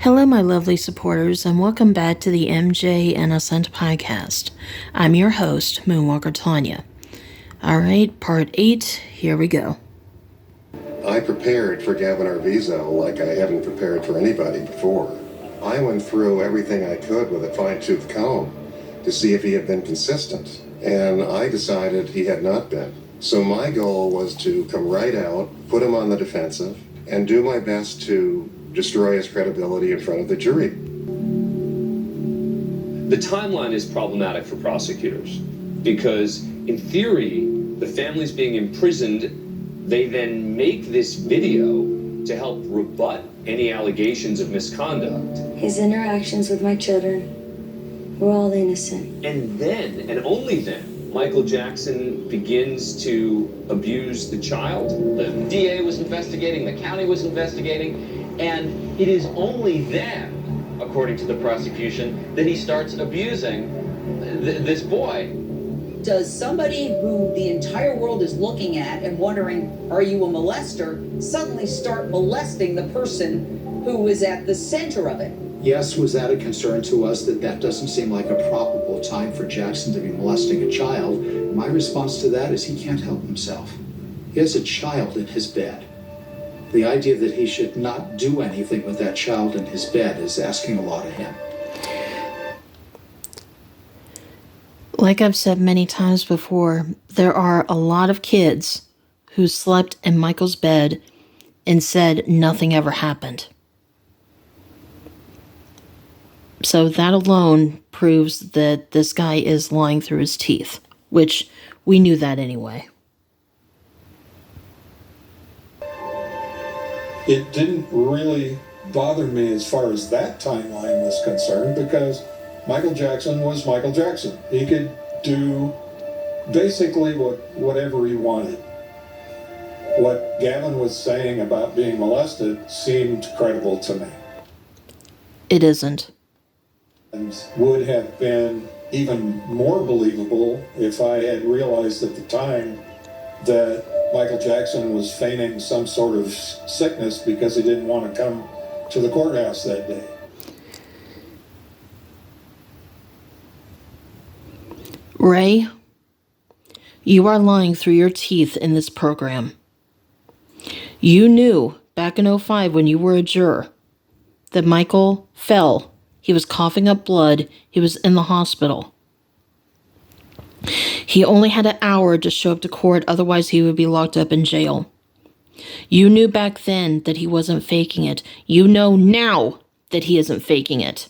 Hello, my lovely supporters, and welcome back to the MJ Innocent podcast. I'm your host, Moonwalker Tanya. All right, part 8, here we go. I prepared for Gavin Arvizo like I haven't prepared for anybody before. I went through everything I could with a fine-tooth comb to see if he had been consistent, and I decided he had not been. So my goal was to come right out, put him on the defensive, and do my best to destroy his credibility in front of the jury. The timeline is problematic for prosecutors because, in theory, the family's being imprisoned. They then make this video to help rebut any allegations of misconduct. His interactions with my children were all innocent. And then, and only then, Michael Jackson begins to abuse the child. The DA was investigating, the county was investigating, and it is only then, according to the prosecution, that he starts abusing this boy. Does somebody who the entire world is looking at and wondering, are you a molester, suddenly start molesting the person who is at the center of it? Yes, was that a concern to us that doesn't seem like a probable time for Jackson to be molesting a child? My response to that is he can't help himself. He has a child in his bed. The idea that he should not do anything with that child in his bed is asking a lot of him. Like I've said many times before, there are a lot of kids who slept in Michael's bed and said nothing ever happened. So that alone proves that this guy is lying through his teeth, which we knew that anyway. It didn't really bother me as far as that timeline was concerned because Michael Jackson was Michael Jackson. He could do basically whatever he wanted. What Gavin was saying about being molested seemed credible to me. It isn't. And would have been even more believable if I had realized at the time that Michael Jackson was feigning some sort of sickness because he didn't want to come to the courthouse that day. Ray, you are lying through your teeth in this program. You knew back in 2005 when you were a juror that Michael fell. He was coughing up blood. He was in the hospital. He only had an hour to show up to court, otherwise he would be locked up in jail. You knew back then that he wasn't faking it. You know now that he isn't faking it.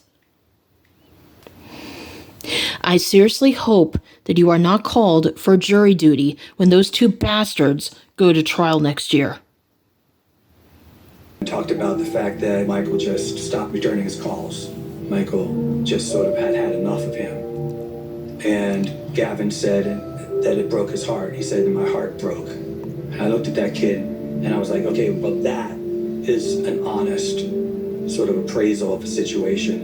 I seriously hope that you are not called for jury duty when those two bastards go to trial next year. We talked about the fact that Michael just stopped returning his calls. Michael just sort of had enough of him. And Gavin said that it broke his heart. He said that my heart broke. And I looked at that kid and I was like, okay, well, that is an honest sort of appraisal of a situation.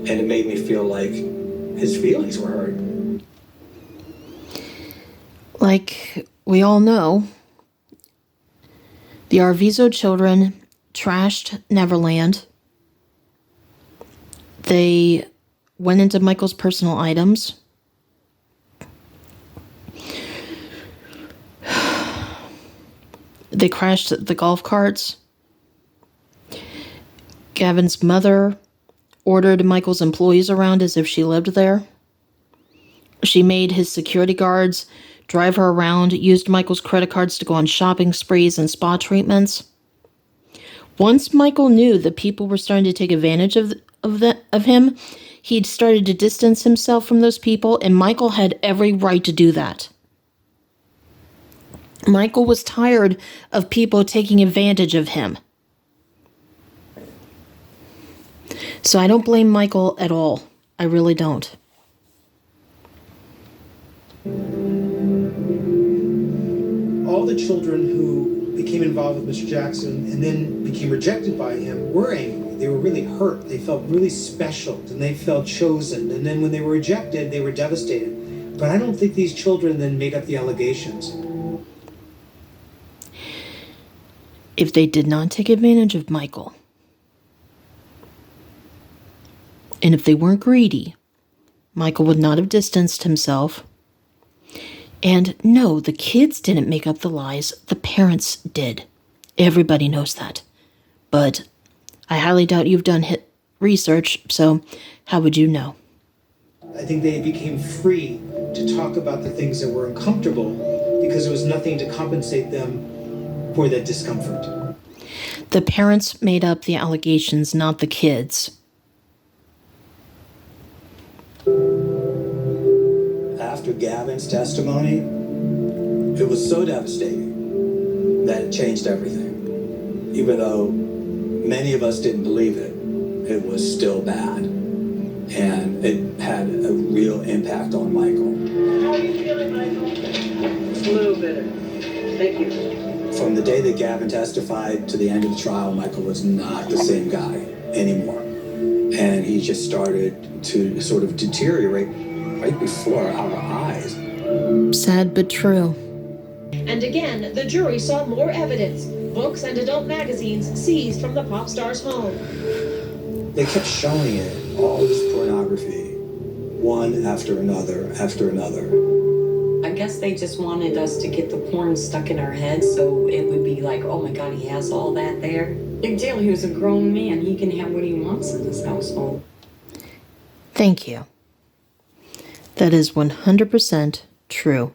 And it made me feel like his feelings were hurt. Like we all know, the Arvizo children trashed Neverland. They went into Michael's personal items. They crashed the golf carts. Gavin's mother ordered Michael's employees around as if she lived there. She made his security guards drive her around, used Michael's credit cards to go on shopping sprees and spa treatments. Once Michael knew that people were starting to take advantage of him, he'd started to distance himself from those people, and Michael had every right to do that. Michael was tired of people taking advantage of him. So I don't blame Michael at all. I really don't. All the children who became involved with Mr. Jackson and then became rejected by him were angry. They were really hurt. They felt really special and they felt chosen. And then when they were rejected, they were devastated. But I don't think these children then made up the allegations. If they did not take advantage of Michael, And if they weren't greedy, Michael would not have distanced himself. And no, the kids didn't make up the lies. The parents did. Everybody knows that. But I highly doubt you've done research, so how would you know? I think they became free to talk about the things that were uncomfortable because there was nothing to compensate them for that discomfort. The parents made up the allegations, not the kids. After Gavin's testimony, it was so devastating that it changed everything. Even though many of us didn't believe it, it was still bad. And it had a real impact on Michael. How are you feeling, Michael? Just a little bitter. Thank you. From the day that Gavin testified to the end of the trial, Michael was not the same guy anymore. And he just started to sort of deteriorate right before our eyes. Sad but true. And again, the jury saw more evidence. Books and adult magazines seized from the pop star's home. They kept showing it, all this pornography, one after another after another. I guess they just wanted us to get the porn stuck in our heads so it would be like, oh my God, he has all that there. Big deal, he was a grown man. He can have what he wants in this household. Thank you. That is 100% true.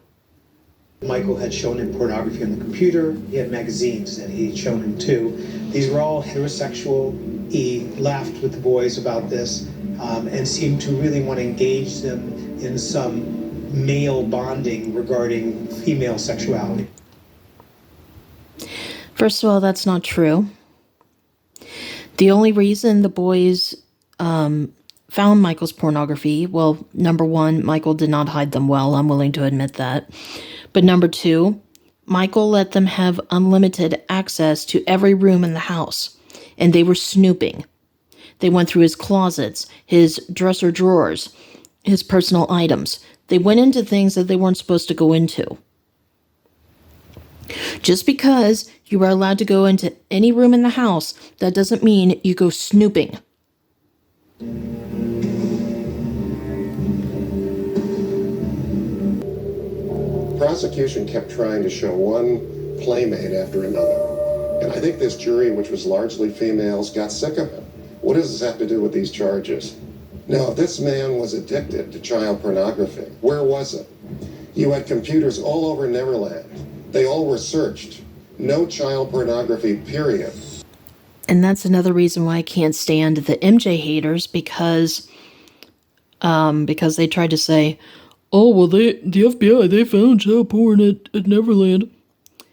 Michael had shown him pornography on the computer. He had magazines that he had shown him too. These were all heterosexual. He laughed with the boys about this and seemed to really want to engage them in some male bonding regarding female sexuality. First of all, that's not true. The only reason the boys found Michael's pornography, well, number one, Michael did not hide them well. I'm willing to admit that. But number two, Michael let them have unlimited access to every room in the house, and they were snooping. They went through his closets, his dresser drawers, his personal items. They went into things that they weren't supposed to go into. Just because you are allowed to go into any room in the house, that doesn't mean you go snooping. The prosecution kept trying to show one playmate after another. And I think this jury, which was largely females, got sick of it. What does this have to do with these charges? Now, if this man was addicted to child pornography, where was it? You had computers all over Neverland. They all were searched. No child pornography, period. And that's another reason why I can't stand the MJ haters, because they tried to say, oh, well, the FBI, they found child porn at Neverland.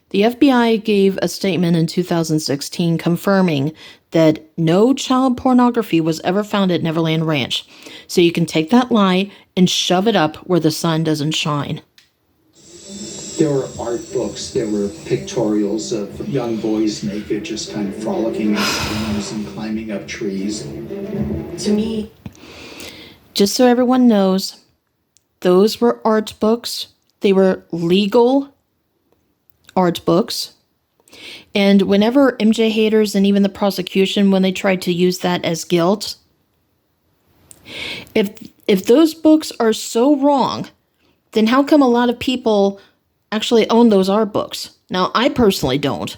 The FBI gave a statement in 2016 confirming that no child pornography was ever found at Neverland Ranch. So you can take that lie and shove it up where the sun doesn't shine. There were art books, there were pictorials of young boys naked, just kind of frolicking in streams and climbing up trees. To me, just so everyone knows, those were art books. They were legal art books. And whenever MJ haters and even the prosecution, when they tried to use that as guilt, if those books are so wrong, then how come a lot of people actually own those art books? Now, I personally don't.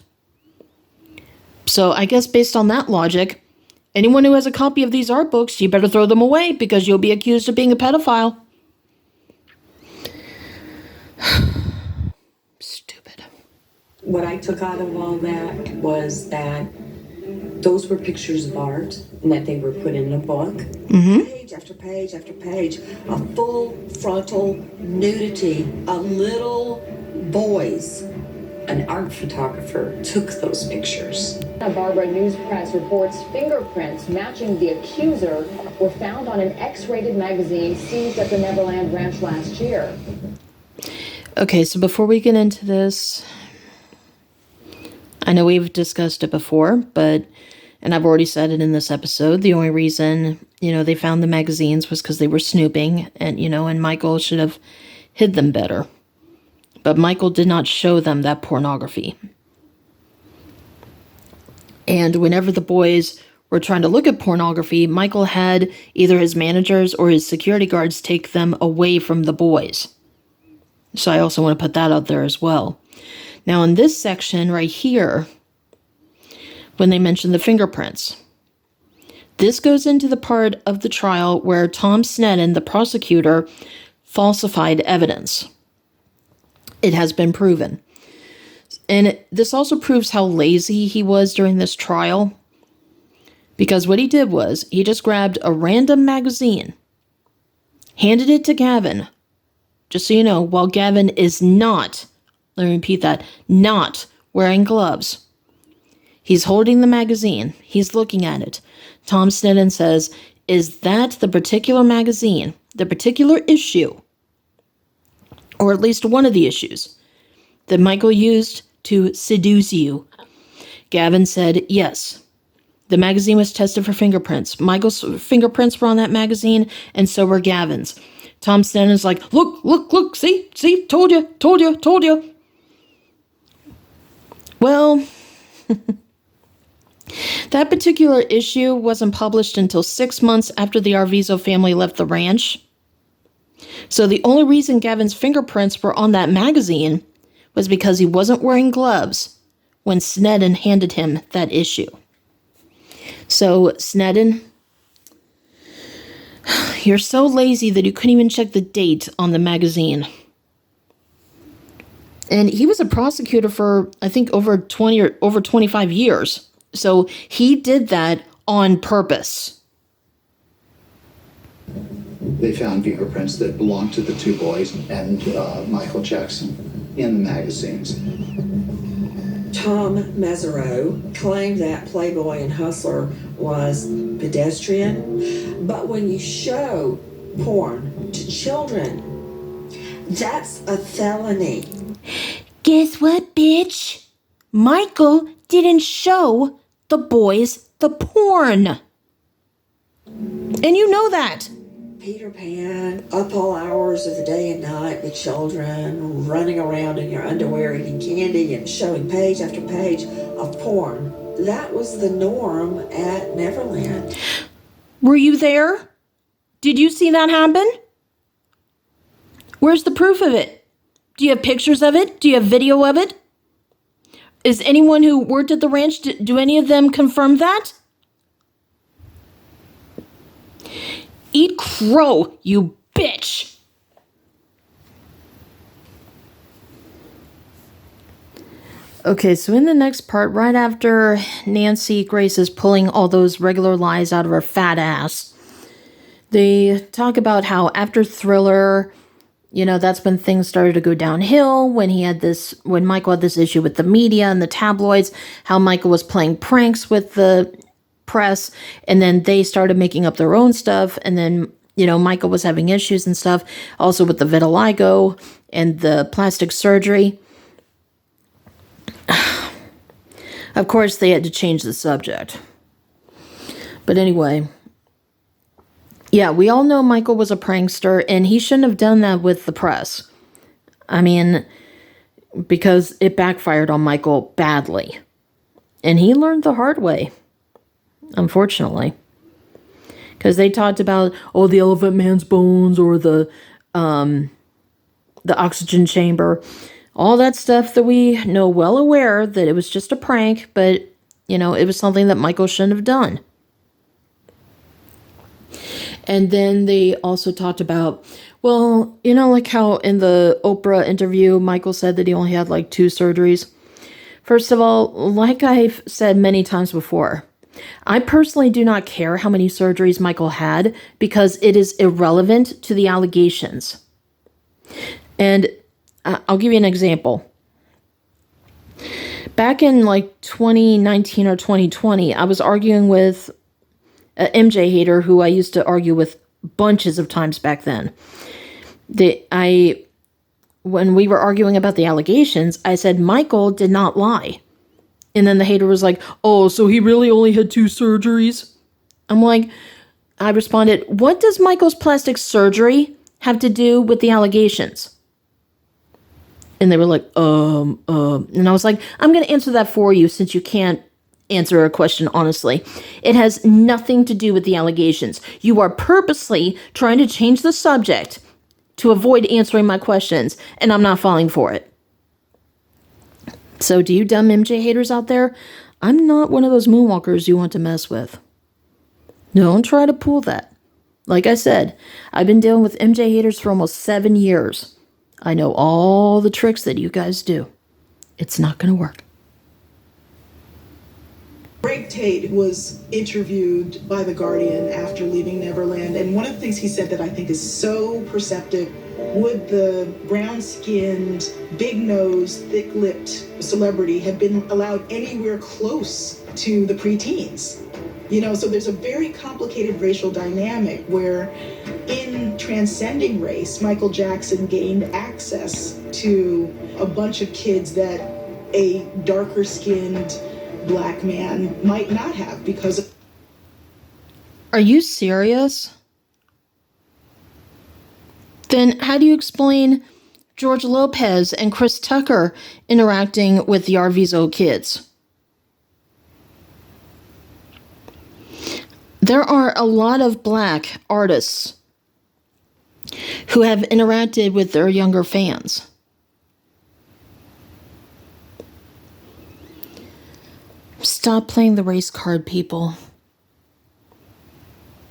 So I guess based on that logic, anyone who has a copy of these art books, you better throw them away because you'll be accused of being a pedophile. Stupid. what I took out of all that was that those were pictures of art and that they were put in a book. Mm-hmm. Page after page after page of full frontal nudity of little boys. An art photographer took those pictures. Barbara News Press reports fingerprints matching the accuser were found on an X-rated magazine seized at the Neverland Ranch last year. Okay, so before we get into this, I know we've discussed it before, and I've already said it in this episode, the only reason, they found the magazines was because they were snooping, and Michael should have hid them better. But Michael did not show them that pornography. And whenever the boys were trying to look at pornography, Michael had either his managers or his security guards take them away from the boys. So I also want to put that out there as well. Now in this section right here, when they mention the fingerprints, this goes into the part of the trial where Tom Sneddon, the prosecutor, falsified evidence. It has been proven. And this also proves how lazy he was during this trial. Because what he did was, he just grabbed a random magazine, handed it to Gavin, just so you know, while Gavin is not, let me repeat that, not wearing gloves. He's holding the magazine. He's looking at it. Tom Sneddon says, is that the particular magazine, the particular issue, or at least one of the issues, that Michael used to seduce you? Gavin said, yes. The magazine was tested for fingerprints. Michael's fingerprints were on that magazine, and so were Gavin's. Tom Sneddon's like, look, see, told you. Well, that particular issue wasn't published until 6 months after the Arvizo family left the ranch. So the only reason Gavin's fingerprints were on that magazine was because he wasn't wearing gloves when Sneddon handed him that issue. So, Sneddon, you're so lazy that you couldn't even check the date on the magazine. And he was a prosecutor for, I think, over 20 or over 25 years. So he did that on purpose. They found fingerprints that belonged to the two boys and Michael Jackson in the magazines. Tom Mesereau claimed that Playboy and Hustler was pedestrian, but when you show porn to children, that's a felony. Guess what, bitch? Michael didn't show the boys the porn. And you know that. Peter Pan, up all hours of the day and night with children, running around in your underwear eating candy and showing page after page of porn. That was the norm at Neverland. Were you there? Did you see that happen? Where's the proof of it? Do you have pictures of it? Do you have video of it? Is anyone who worked at the ranch, do any of them confirm that? Eat crow, you bitch! Okay, so in the next part, right after Nancy Grace is pulling all those regular lies out of her fat ass, they talk about how after Thriller, you know, that's when things started to go downhill, when Michael had this issue with the media and the tabloids, how Michael was playing pranks with the press, and then they started making up their own stuff, and then, you know, Michael was having issues and stuff, also with the vitiligo and the plastic surgery. Of course, they had to change the subject. But anyway, yeah, we all know Michael was a prankster, and he shouldn't have done that with the press. I mean, because it backfired on Michael badly. And he learned the hard way, unfortunately. Because they talked about, the Elephant Man's bones or the oxygen chamber. All that stuff that we know well aware that it was just a prank, but, you know, it was something that Michael shouldn't have done. And then they also talked about, well, you know, like how in the Oprah interview, Michael said that he only had like 2 surgeries. First of all, like I've said many times before, I personally do not care how many surgeries Michael had because it is irrelevant to the allegations. And I'll give you an example. Back in like 2019 or 2020, I was arguing with an MJ hater who I used to argue with bunches of times back then. When we were arguing about the allegations, I said Michael did not lie. And then the hater was like, oh, so he really only had 2 surgeries? I responded, what does Michael's plastic surgery have to do with the allegations? And they were like, and I was like, I'm going to answer that for you since you can't answer a question honestly. It has nothing to do with the allegations. You are purposely trying to change the subject to avoid answering my questions, and I'm not falling for it. So, do you dumb MJ haters out there? I'm not one of those moonwalkers you want to mess with. Don't try to pull that. Like I said, I've been dealing with MJ haters for almost 7 years. I know all the tricks that you guys do. It's not going to work. Greg Tate was interviewed by The Guardian after leaving Neverland, and one of the things he said that I think is so perceptive: would the brown-skinned, big-nosed, thick-lipped celebrity have been allowed anywhere close to the preteens? You know, so there's a very complicated racial dynamic where, in transcending race, Michael Jackson gained access to a bunch of kids that a darker-skinned Black man might not have because of... Are you serious? Then how do you explain George Lopez and Chris Tucker interacting with the Arvizo kids? There are a lot of Black artists who have interacted with their younger fans. Stop playing the race card, people.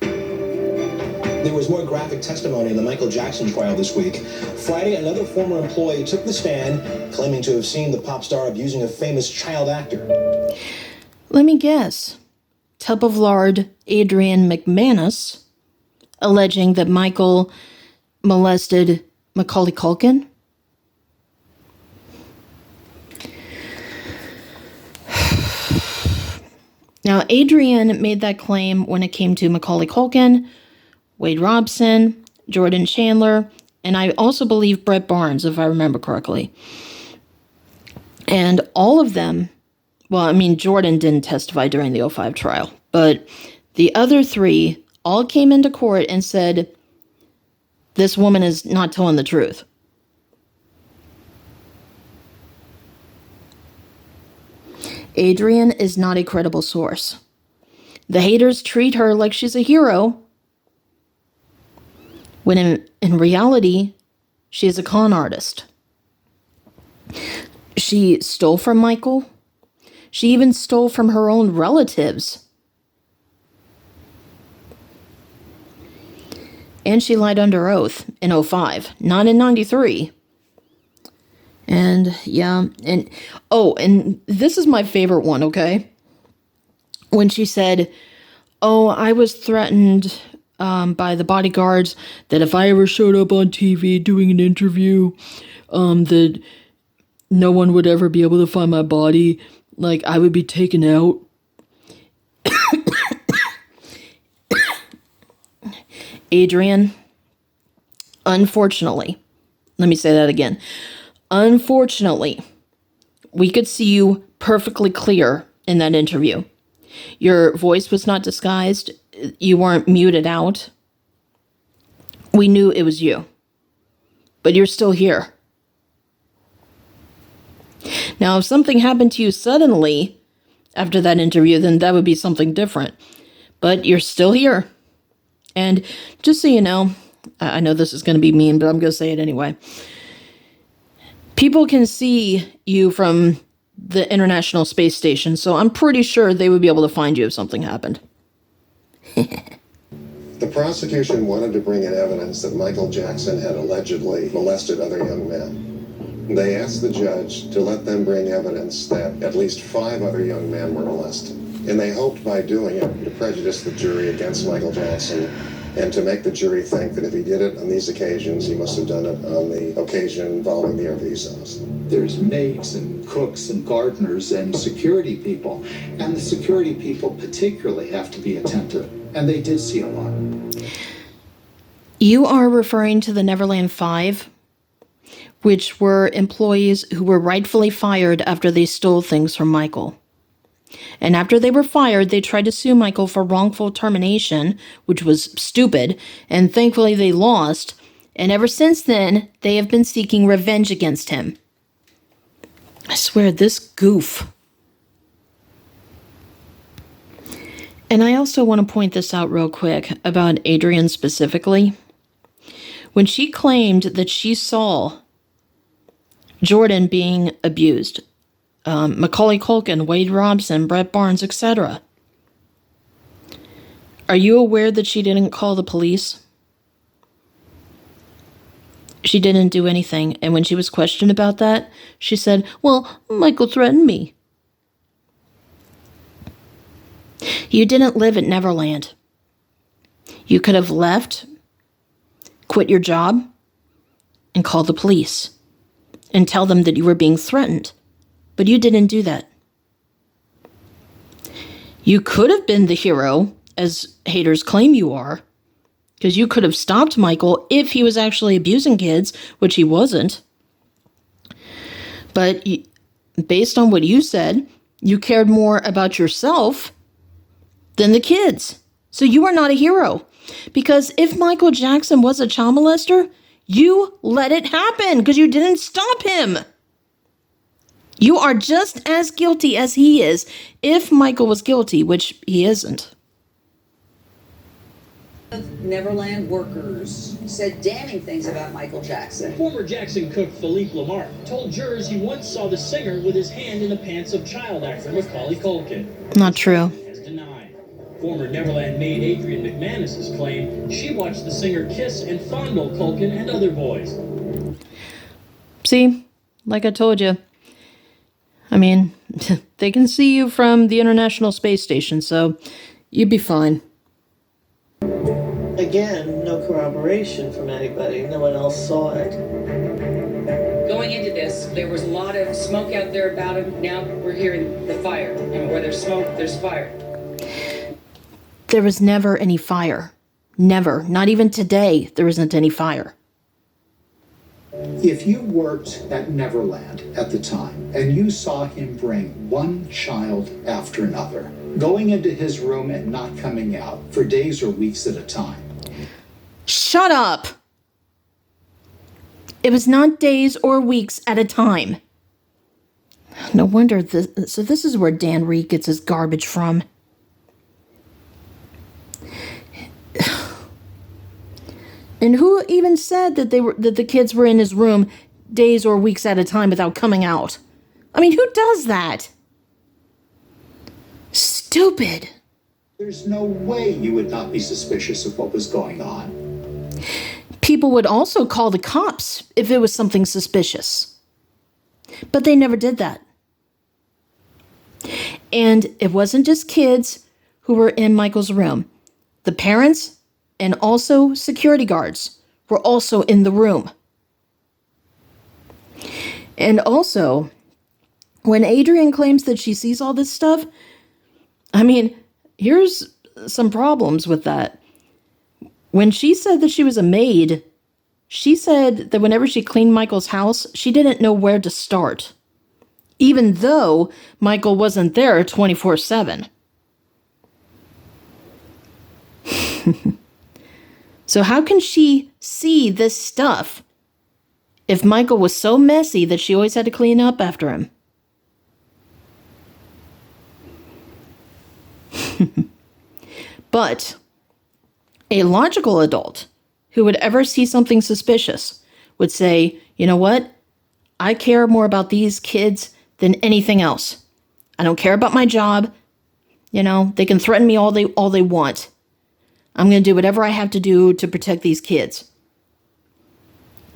There was more graphic testimony in the Michael Jackson trial this week. Friday, another former employee took the stand, claiming to have seen the pop star abusing a famous child actor. Let me guess. Tub of lard Adrian McManus, alleging that Michael molested Macaulay Culkin? Now, Adrian made that claim when it came to Macaulay Culkin, Wade Robson, Jordan Chandler, and I also believe Brett Barnes, if I remember correctly. And all of them, well, I mean, Jordan didn't testify during the 05 trial, but the other three all came into court and said, this woman is not telling the truth. Adrian is not a credible source. The haters treat her like she's a hero, when in reality, she is a con artist. She stole from Michael. She even stole from her own relatives. And she lied under oath in 05, not in 93. And yeah, and this is my favorite one, okay? When she said, I was threatened by the bodyguards that if I ever showed up on TV doing an interview, that no one would ever be able to find my body. Like, I would be taken out. Adrian, unfortunately, let me say that again. Unfortunately, we could see you perfectly clear in that interview. Your voice was not disguised. You weren't muted out. We knew it was you. But you're still here. Now, if something happened to you suddenly after that interview, then that would be something different. But you're still here. And just so you know, I know this is going to be mean, but I'm going to say it anyway. People can see you from the International Space Station, so I'm pretty sure they would be able to find you if something happened. The prosecution wanted to bring in evidence that Michael Jackson had allegedly molested other young men. They asked the judge to let them bring evidence that at least 5 other young men were molested. And they hoped by doing it to prejudice the jury against Michael Jackson and to make the jury think that if he did it on these occasions, he must have done it on the occasion involving the Arvizos. There's maids and cooks and gardeners and security people. And the security people particularly have to be attentive. And they did see a lot. You are referring to the Neverland 5, which were employees who were rightfully fired after they stole things from Michael. And after they were fired, they tried to sue Michael for wrongful termination, which was stupid, and thankfully they lost. And ever since then, they have been seeking revenge against him. I swear, this goof. And I also want to point this out real quick about Adrienne specifically. When she claimed that she saw Jordan being abused, Macaulay Culkin, Wade Robson, Brett Barnes, etc., are you aware that she didn't call the police? She didn't do anything. And when she was questioned about that, she said, well, Michael threatened me. You didn't live at Neverland. You could have left, quit your job, and called the police and tell them that you were being threatened. But you didn't do that. You could have been the hero, as haters claim you are, because you could have stopped Michael if he was actually abusing kids, which he wasn't. But based on what you said, you cared more about yourself than the kids. So you are not a hero. Because if Michael Jackson was a child molester, you let it happen because you didn't stop him. You are just as guilty as he is if Michael was guilty, which he isn't. Neverland workers said damning things about Michael Jackson. Former Jackson cook Philippe Lamar told jurors he once saw the singer with his hand in the pants of child actor Macaulay Culkin. Not true. Has denied. Former Neverland maid Adrienne McManus has claimed she watched the singer kiss and fondle Culkin and other boys. See, like I told you. I mean, they can see you from the International Space Station, so you'd be fine. Again, no corroboration from anybody. No one else saw it. Going into this, there was a lot of smoke out there about him. Now we're hearing the fire. And where there's smoke, there's fire. There was never any fire. Never. Not even today, there isn't any fire. If you worked at Neverland at the time and you saw him bring one child after another, going into his room and not coming out for days or weeks at a time. Shut up! It was not days or weeks at a time. No wonder so this is where Dan Reed gets his garbage from. And who even said that that the kids were in his room days or weeks at a time without coming out? I mean, who does that? Stupid. There's no way you would not be suspicious of what was going on. People would also call the cops if it was something suspicious. But they never did that. And it wasn't just kids who were in Michael's room. The parents and also security guards were also in the room. And also, when Adrienne claims that she sees all this stuff, I mean, here's some problems with that. When she said that she was a maid, she said that whenever she cleaned Michael's house, she didn't know where to start, even though Michael wasn't there 24/7. So how can she see this stuff if Michael was so messy that she always had to clean up after him? But a logical adult who would ever see something suspicious would say, you know what? I care more about these kids than anything else. I don't care about my job. You know, they can threaten me all they want. I'm going to do whatever I have to do to protect these kids.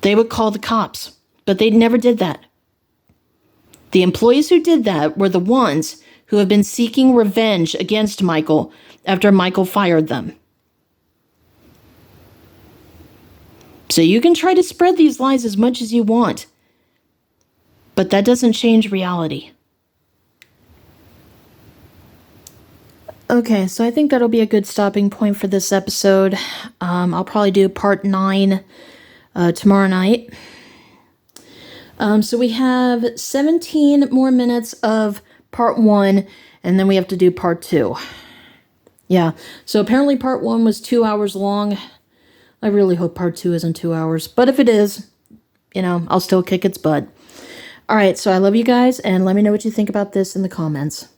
They would call the cops, but they never did that. The employees who did that were the ones who have been seeking revenge against Michael after Michael fired them. So you can try to spread these lies as much as you want, but that doesn't change reality. Okay, so I think that'll be a good stopping point for this episode. I'll probably do part 9 tomorrow night. So we have 17 more minutes of part 1, and then we have to do part 2. Yeah, so apparently part 1 was 2 hours long. I really hope part 2 isn't 2 hours, but if it is, you know, I'll still kick its butt. All right, so I love you guys, and let me know what you think about this in the comments.